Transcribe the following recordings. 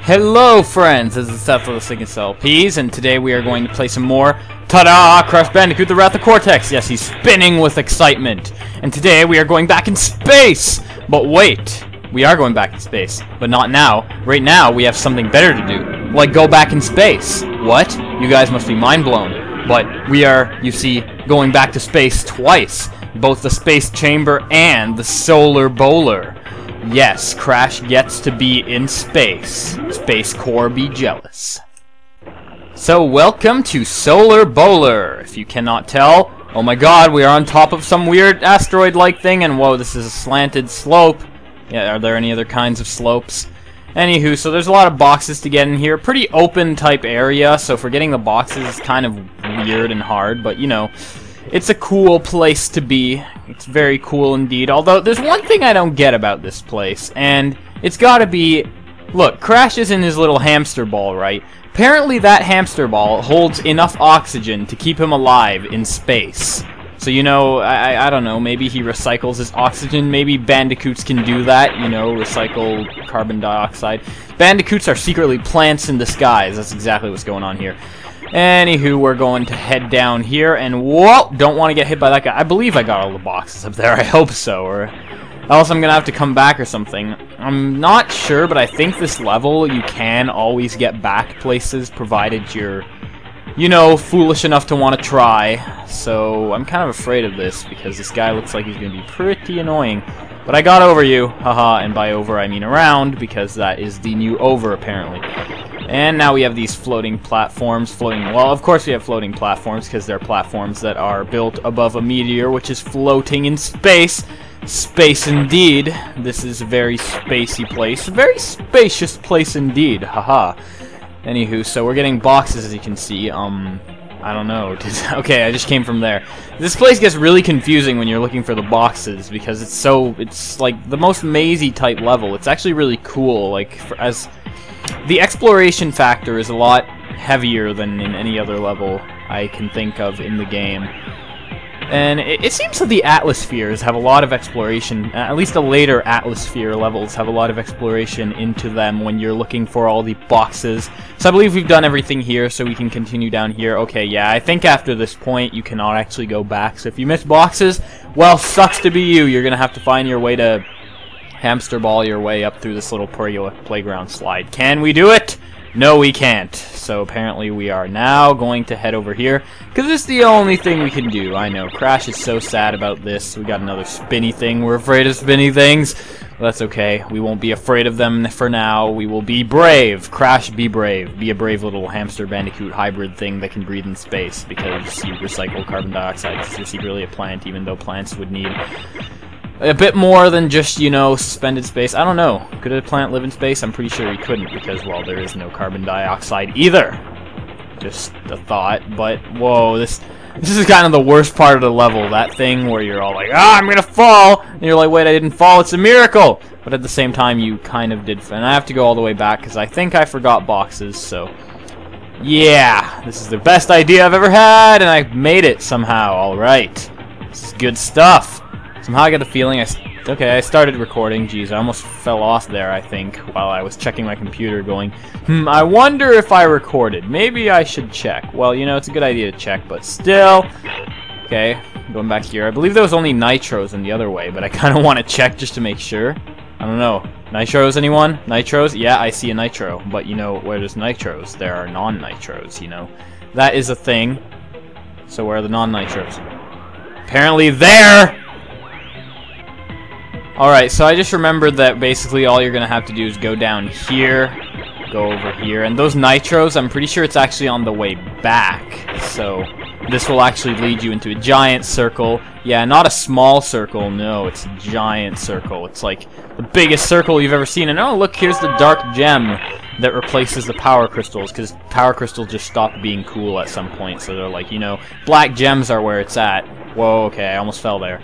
Hello friends, this is Seth of the Sick and LPs, and today we are going to play some more ta-da! Crash Bandicoot the Wrath of Cortex! Yes, he's spinning with excitement. And today we are going back in space! But wait, we are going back in space, but not now. Right now we have something better to do, like go back in space. What? You guys must be mind blown. But we are, you see, going back to space twice. Both the space chamber and the solar bowler. Yes, Crash gets to be in space. Space Corps be jealous. So welcome to Solar Bowler. If you cannot tell, oh my god, we are on top of some weird asteroid-like thing, and whoa, this is a slanted slope. Yeah, are there any other kinds of slopes? Anywho, so there's a lot of boxes to get in here. Pretty open type area, so for getting the boxes is kind of weird and hard, but you know, it's a cool place to be. It's very cool indeed. Although, there's one thing I don't get about this place, and it's gotta be... Look, Crash is in his little hamster ball, right? Apparently that hamster ball holds enough oxygen to keep him alive in space. So, you know, I don't know, maybe he recycles his oxygen. Maybe Bandicoots can do that, you know, recycle carbon dioxide. Bandicoots are secretly plants in disguise. That's exactly what's going on here. Anywho, we're going to head down here, and whoa, don't want to get hit by that guy. I believe I got all the boxes up there, I hope so, or else I'm gonna have to come back or something. I'm not sure, but I think this level, you can always get back places, provided you're, you know, foolish enough to want to try. So, I'm kind of afraid of this, because this guy looks like he's gonna be pretty annoying. But I got over you, haha, and by over I mean around, because that is the new over, apparently. And now we have these floating platforms, well, of course we have floating platforms, because they're platforms that are built above a meteor, which is floating in space. Space indeed. This is a very spacey place. A very spacious place indeed, haha. Anywho, so we're getting boxes, as you can see. I don't know. Okay, I just came from there. This place gets really confusing when you're looking for the boxes, because it's like the most mazy type level. It's actually really cool, like, the exploration factor is a lot heavier than in any other level I can think of in the game. And it seems that the Atmospheres have a lot of exploration, at least the later Atmosphere levels have a lot of exploration into them when you're looking for all the boxes. So I believe we've done everything here, so we can continue down here. Okay, yeah, I think after this point you cannot actually go back. So if you miss boxes, well, sucks to be you. You're going to have to find your way to hamster ball your way up through this little playground slide. Can we do it? No, we can't. So apparently we are now going to head over here, because it's the only thing we can do. I know, Crash is so sad about this. We got another spinny thing. We're afraid of spinny things. Well, that's okay. We won't be afraid of them for now. We will be brave. Crash, be brave. Be a brave little hamster bandicoot hybrid thing that can breathe in space, because you recycle carbon dioxide. You're secretly a plant, even though plants would need a bit more than just, you know, suspended space. I don't know. Could a plant live in space? I'm pretty sure he couldn't, because, well, there is no carbon dioxide either. Just a thought, but, whoa, this is kind of the worst part of the level. That thing where you're all like, ah, I'm gonna fall! And you're like, wait, I didn't fall, it's a miracle! But at the same time, you kind of did, and I have to go all the way back, because I think I forgot boxes, so... Yeah, this is the best idea I've ever had, and I made it somehow, alright. This is good stuff. Somehow I got the feeling okay, I started recording. Jeez, I almost fell off there, I think, while I was checking my computer going, I wonder if I recorded. Maybe I should check. Well, you know, it's a good idea to check, but still. Okay, going back here. I believe there was only nitros in the other way, but I kind of want to check just to make sure. I don't know. Nitros, anyone? Nitros? Yeah, I see a nitro. But, you know, where there's nitros, there are non-nitros, you know. That is a thing. So where are the non-nitros? Apparently there! Alright, so I just remembered that basically all you're going to have to do is go down here, go over here, and those nitros, I'm pretty sure it's actually on the way back, so this will actually lead you into a giant circle. Yeah, not a small circle, no, it's a giant circle. It's like the biggest circle you've ever seen, and oh look, here's the dark gem that replaces the power crystals, because power crystals just stopped being cool at some point, so they're like, you know, black gems are where it's at. Whoa, okay, I almost fell there.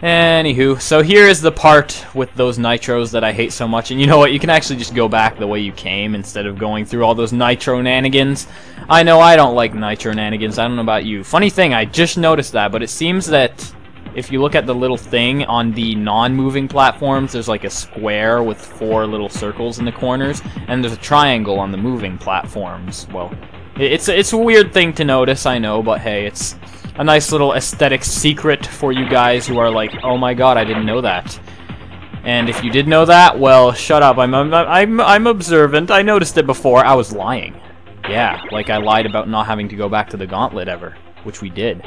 Anywho, so here is the part with those nitros that I hate so much, and you know what, you can actually just go back the way you came instead of going through all those nitro-nanigans. I know I don't like nitro-nanigans, I don't know about you. Funny thing, I just noticed that, but it seems that if you look at the little thing on the non-moving platforms, there's like a square with 4 little circles in the corners, and there's a triangle on the moving platforms. Well, it's a weird thing to notice, I know, but hey, it's a nice little aesthetic secret for you guys who are like, oh my god, I didn't know that. And if you did know that, well, shut up. I'm observant. I noticed it before. I was lying. Yeah, like I lied about not having to go back to the gauntlet ever, which we did.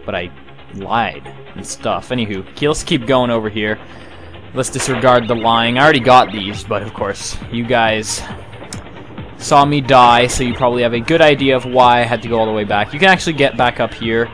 But I lied and stuff. Anywho, okay, let's keep going over here. Let's disregard the lying. I already got these, but of course, you guys saw me die, so you probably have a good idea of why I had to go all the way back. You can actually get back up here.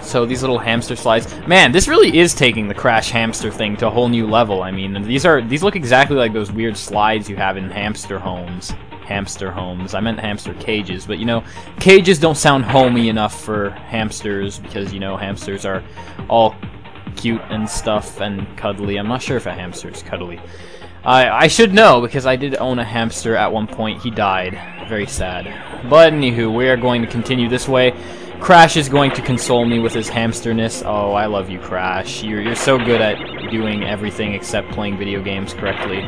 So these little hamster slides, man, this really is taking the Crash hamster thing to a whole new level. I mean, these look exactly like those weird slides you have in hamster homes. Hamster homes. I meant hamster cages, but you know, cages don't sound homey enough for hamsters because, you know, hamsters are all cute and stuff and cuddly. I'm not sure if a hamster is cuddly. I should know because I did own a hamster at one point. He died. Very sad. But anywho, we are going to continue this way. Crash is going to console me with his hamsterness. Oh, I love you, Crash. You're so good at doing everything except playing video games correctly.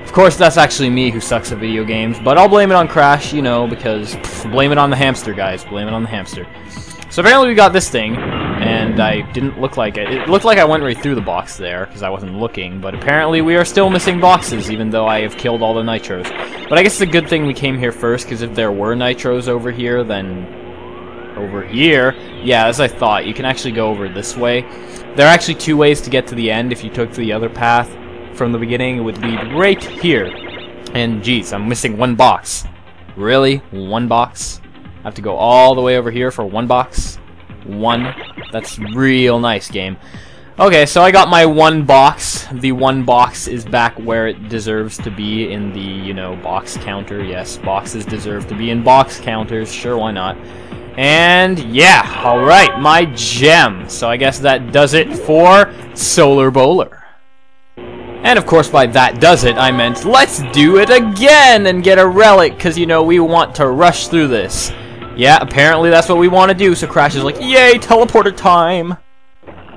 Of course, that's actually me who sucks at video games, but I'll blame it on Crash, you know, because blame it on the hamster, guys. Blame it on the hamster. So apparently we got this thing, and I didn't look like it. It looked like I went right through the box there, because I wasn't looking, but apparently we are still missing boxes, even though I have killed all the nitros. But I guess it's a good thing we came here first, because if there were nitros over here, then over here, yeah, as I thought, you can actually go over this way. There are actually 2 ways to get to the end. If you took the other path from the beginning, it would lead right here. And geez, I'm missing 1 box. Really? 1 box? I have to go all the way over here for 1 box? 1? That's real nice, game. Okay, so I got my 1 box. The 1 box is back where it deserves to be in the, you know, box counter. Yes, boxes deserve to be in box counters. Sure, why not? And yeah, alright, my gem. So I guess that does it for Solar Bowler. And of course by that does it, I meant let's do it again and get a relic, because you know, we want to rush through this. Yeah, apparently that's what we want to do, so Crash is like, yay, teleporter time!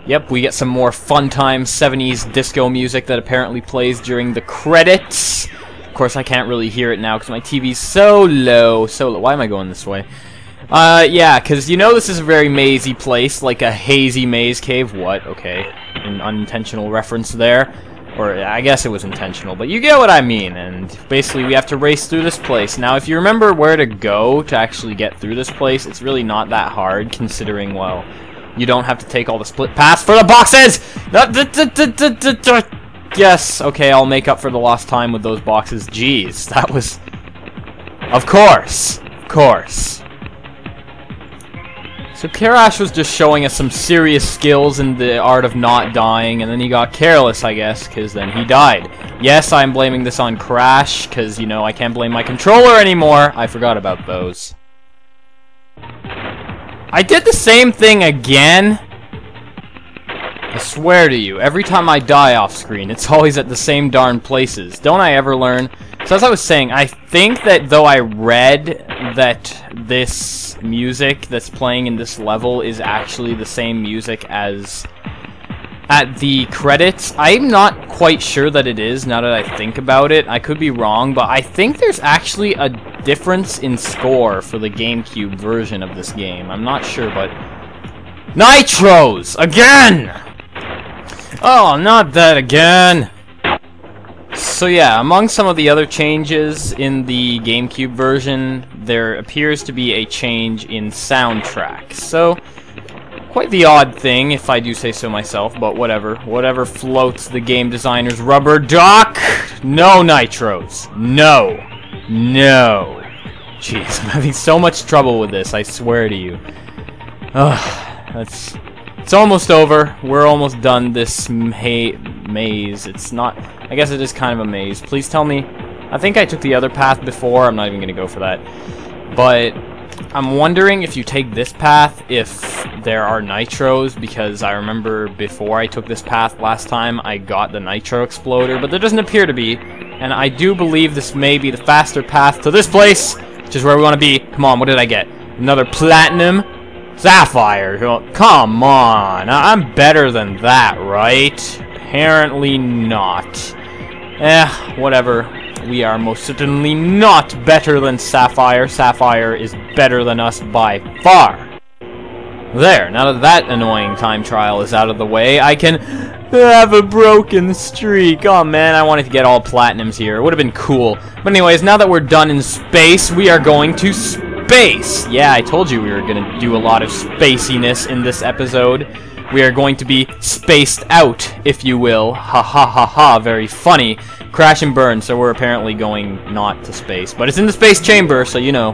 Yep, we get some more fun time 70s disco music that apparently plays during the credits. Of course I can't really hear it now because my TV's so low. Why am I going this way? Yeah, because you know this is a very mazy place, like a hazy maze cave. What? Okay. An unintentional reference there. Or, I guess it was intentional, but you get what I mean, and basically we have to race through this place. Now, if you remember where to go to actually get through this place, it's really not that hard, considering, well, you don't have to take all the split paths for the boxes! Yes, okay, I'll make up for the lost time with those boxes. Jeez, that was... Of course. Of course. So Crash was just showing us some serious skills in the art of not dying, and then he got careless, I guess, because then he died. Yes, I'm blaming this on Crash, because, you know, I can't blame my controller anymore. I forgot about those. I did the same thing again. I swear to you, every time I die off screen, it's always at the same darn places. Don't I ever learn? So as I was saying, I think that though I read that this music that's playing in this level is actually the same music as at the credits, I'm not quite sure that it is now that I think about it. I could be wrong, but I think there's actually a difference in score for the GameCube version of this game. I'm not sure, but... Nitros! Again! Oh, not that again! So yeah, among some of the other changes in the GameCube version, there appears to be a change in soundtrack. So, quite the odd thing, if I do say so myself, but whatever. Whatever floats the game designer's rubber duck! No nitros! No! No! Jeez, I'm having so much trouble with this, I swear to you. Ugh, it's almost over. We're almost done this maze. It's not... I guess it is kind of a maze. Please tell me... I think I took the other path before. I'm not even going to go for that. But I'm wondering if you take this path, if there are nitros, because I remember before I took this path last time, I got the nitro exploder, but there doesn't appear to be. And I do believe this may be the faster path to this place, which is where we want to be. Come on, what did I get? Another platinum? Sapphire, come on. I'm better than that, right? Apparently not. Whatever. We are most certainly not better than Sapphire. Sapphire is better than us by far. There, now that that annoying time trial is out of the way, I can have a broken streak. Oh man, I wanted to get all platinums here. It would have been cool. But anyways, now that we're done in space, we are going to space. Yeah, I told you we were going to do a lot of spaciness in this episode. We are going to be spaced out, if you will. Ha ha ha ha, very funny. Crash and burn, so we're apparently going not to space. But it's in the space chamber, so you know.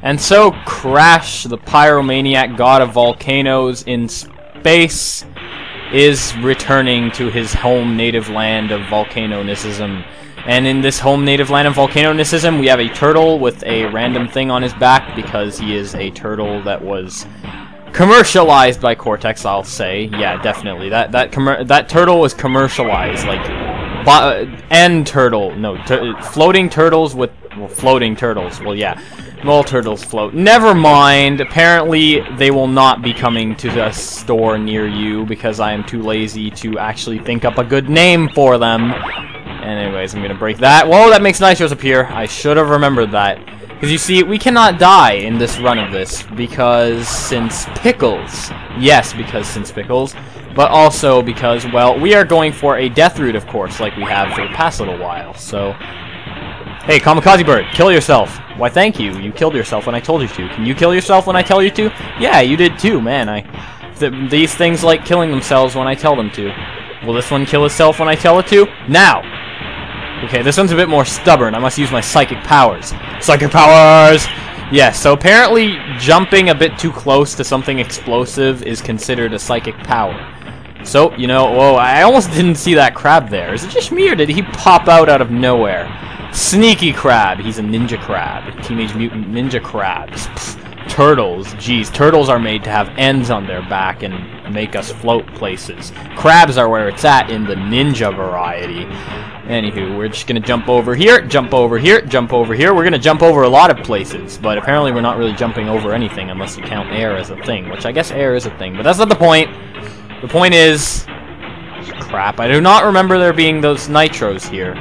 And so, Crash, the pyromaniac god of volcanoes in space, is returning to his home native land of volcanonicism. And in this home native land of volcanonicism, we have a turtle with a random thing on his back, because he is a turtle that was commercialized by Cortex, I'll say. Yeah, definitely. That turtle was commercialized, like, end turtle. No, floating turtles with, well, floating turtles. Well, yeah. All turtles float. Never mind. Apparently, they will not be coming to a store near you because I am too lazy to actually think up a good name for them. And anyways, I'm gonna break that. Whoa, that makes nitros appear. I should have remembered that. Because you see, we cannot die in this run of this because since Pickles. Yes, because since Pickles. But also because, well, we are going for a death route, of course, like we have for the past little while. So, hey, Kamikaze Bird, kill yourself. Why, thank you. You killed yourself when I told you to. Can you kill yourself when I tell you to? Yeah, you did too, man. These things like killing themselves when I tell them to. Will this one kill itself when I tell it to? Now! Okay, this one's a bit more stubborn. I must use my psychic powers. Psychic powers! Yes, so apparently jumping a bit too close to something explosive is considered a psychic power. So, you know, whoa, I almost didn't see that crab there. Is it just me, or did he pop out of nowhere? Sneaky crab. He's a ninja crab. Teenage Mutant Ninja Crabs. Pfft. Turtles. Jeez, turtles are made to have ends on their back and make us float places. Crabs are where it's at in the ninja variety. Anywho, we're just gonna jump over here, jump over here, jump over here. We're gonna jump over a lot of places, but apparently we're not really jumping over anything unless you count air as a thing, which I guess air is a thing, but that's not the point. The point is... crap, I do not remember there being those nitros here.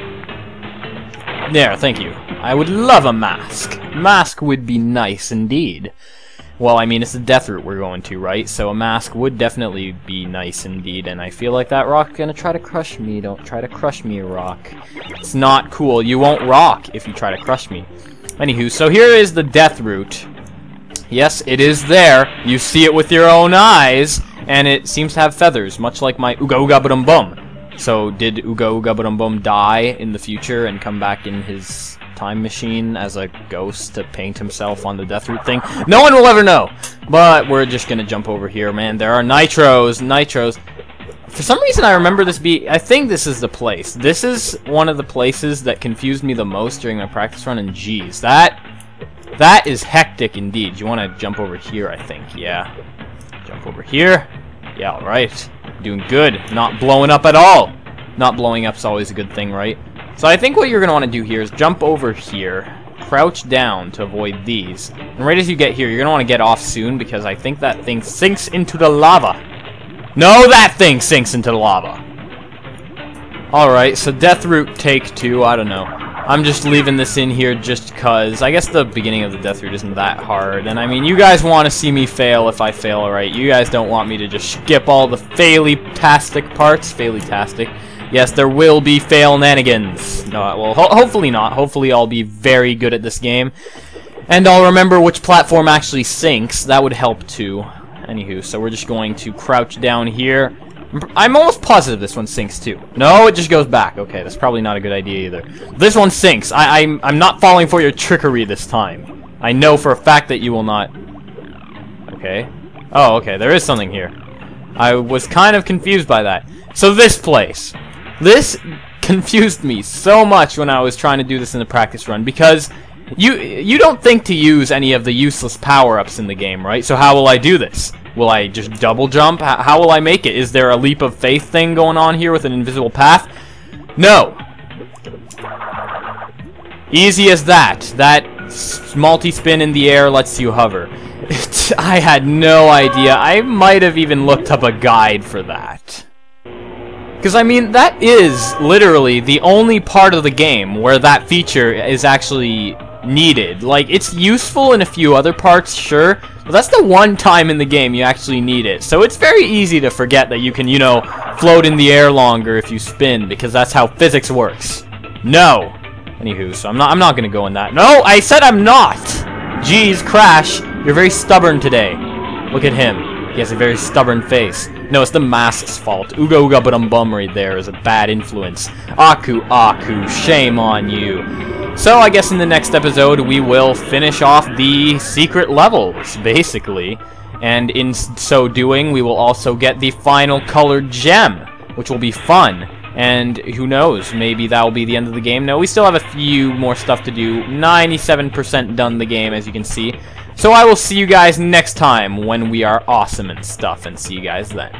There, thank you. I would love a mask. Mask would be nice indeed. Well, I mean, it's the death route we're going to, right? So a mask would definitely be nice indeed, and I feel like that rock's gonna try to crush me. Don't try to crush me, rock. It's not cool. You won't rock if you try to crush me. Anywho, so here is the death route. Yes, it is there. You see it with your own eyes, and it seems to have feathers, much like my Ooga Ooga Ba-Dum Bum. So, did Ooga Ooga Ba-Dum Bum die in the future and come back in his time machine as a ghost to paint himself on the death route thing? No one will ever know! But we're just gonna jump over here, man. There are nitros, nitros. For some reason I remember this I think this is the place. This is one of the places that confused me the most during my practice run, and geez, that is hectic indeed. You wanna jump over here, I think, yeah. Jump over here. Yeah, alright. Doing good. Not blowing up at all. Not blowing up's always a good thing, right? So I think what you're going to want to do here is jump over here, crouch down to avoid these, and right as you get here, you're going to want to get off soon because I think that thing sinks into the lava. No, that thing sinks into the lava. Alright, so death route take 2, I don't know. I'm just leaving this in here just because I guess the beginning of the death route isn't that hard, and I mean, you guys want to see me fail if I fail, right? You guys don't want me to just skip all the faily-tastic parts. Faily-tastic. Yes, there will be fail-nanigans. No, well, hopefully not. Hopefully I'll be very good at this game. And I'll remember which platform actually sinks. That would help too. Anywho, so we're just going to crouch down here. I'm almost positive this one sinks too. No, it just goes back. Okay, that's probably not a good idea either. This one sinks. I'm not falling for your trickery this time. I know for a fact that you will not. Okay. Oh, okay, there is something here. I was kind of confused by that. So this place. This confused me so much when I was trying to do this in the practice run because you don't think to use any of the useless power-ups in the game, right? So how will I do this? Will I just double jump? How will I make it? Is there a leap of faith thing going on here with an invisible path? No. Easy as that. That multi-spin in the air lets you hover. What? I had no idea. I might have even looked up a guide for that. Because, I mean, that is literally the only part of the game where that feature is actually needed. Like, it's useful in a few other parts, sure, but that's the one time in the game you actually need it. So it's very easy to forget that you can, you know, float in the air longer if you spin, because that's how physics works. No! Anywho, so I'm not gonna go in that. No, I said I'm not! Jeez, Crash, you're very stubborn today. Look at him. He has a very stubborn face. No, it's the mask's fault. Ooga ooga but bum right there is a bad influence. Aku, shame on you. So I guess in the next episode we will finish off the secret levels, basically. And in so doing, we will also get the final colored gem, which will be fun. And who knows, maybe that will be the end of the game. No, we still have a few more stuff to do. 97% done the game, as you can see. So I will see you guys next time when we are awesome and stuff, and see you guys then.